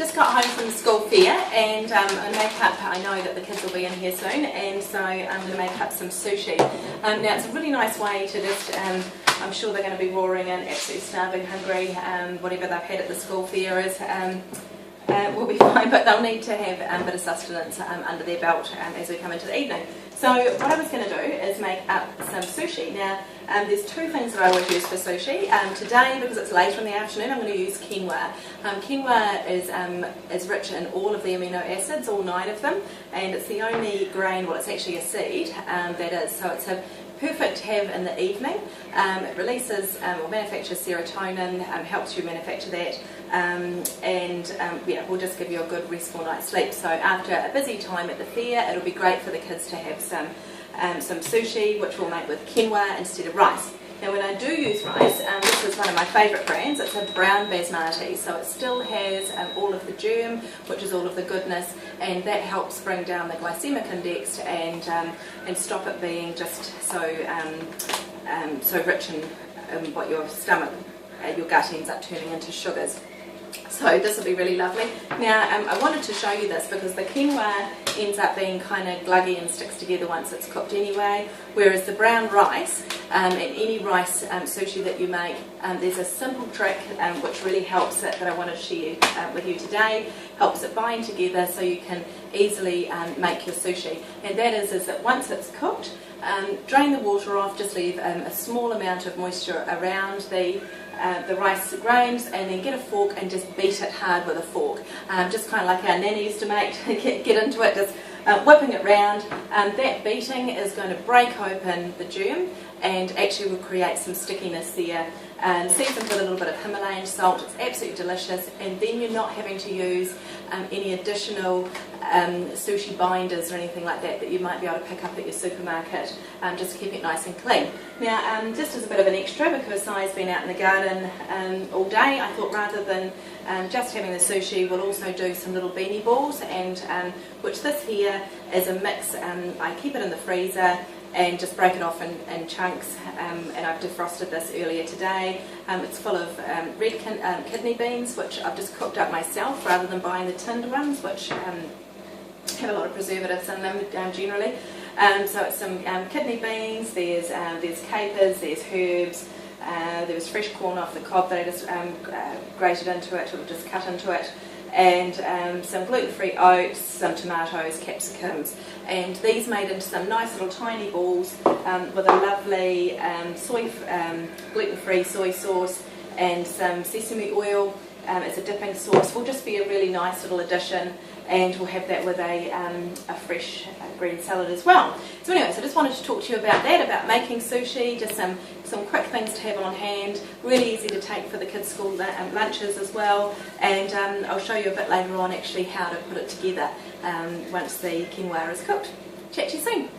just got home from the school fair and I know that the kids will be in here soon, and so I'm going to make up some sushi. Now it's a really nice way to just, I'm sure they're going to be roaring and absolutely starving, hungry, whatever they've had at the school fair is will be fine, but they'll need to have a bit of sustenance under their belt as we come into the evening. So what I was going to do is make up some sushi. Now there's two things that I always use for sushi. Today, because it's later in the afternoon, I'm going to use quinoa. Quinoa is rich in all of the amino acids, all 9 of them, and it's the only grain, well it's actually a seed, that is, so it's a perfect to have in the evening. It releases or manufactures serotonin, helps you manufacture that, yeah, will just give you a good restful night's sleep. So after a busy time at the fair, it'll be great for the kids to have some sushi, which we'll make with quinoa instead of rice. Now when I do use rice, this is one of my favourite brands. It's a brown basmati, so it still has all of the germ, which is all of the goodness, and that helps bring down the glycemic index and stop it being just so rich in what your stomach, your gut ends up turning into sugars. So this will be really lovely. Now I wanted to show you this because the quinoa ends up being kind of gluggy and sticks together once it's cooked anyway, whereas the brown rice, and any rice sushi that you make, there's a simple trick which really helps it that I want to share with you today, helps it bind together so you can easily make your sushi. And that is that once it's cooked, drain the water off, just leave a small amount of moisture around the rice grains, and then get a fork and just beat it hard with a fork, just kind of like our nanny used to make. Get into it, just whipping it round. That beating is going to break open the germ and actually will create some stickiness there. Seasoned with a little bit of Himalayan salt, it's absolutely delicious, and then you're not having to use any additional sushi binders or anything like that you might be able to pick up at your supermarket, just to keep it nice and clean. Now just as a bit of an extra, because Si's been out in the garden all day, I thought rather than just having the sushi, we'll also do some little beanie balls, and which this here is a mix. I keep it in the freezer and just break it off in chunks, and I've defrosted this earlier today. It's full of red kidney beans, which I've just cooked up myself rather than buying the tinned ones, which have a lot of preservatives in them generally. So it's some kidney beans, there's capers, there's herbs, there was fresh corn off the cob that I just grated into it, or just cut into it, and some gluten-free oats, some tomatoes, capsicums, and these made into some nice little tiny balls with a lovely gluten-free soy sauce and some sesame oil as a dipping sauce. Will just be a really nice little addition, and we'll have that with a fresh green salad as well. So anyway, so I just wanted to talk to you about that, about making sushi, just some quick things to have on hand, really easy to take for the kids' school lunches as well, and I'll show you a bit later on actually how to put it together once the quinoa is cooked. Chat to you soon.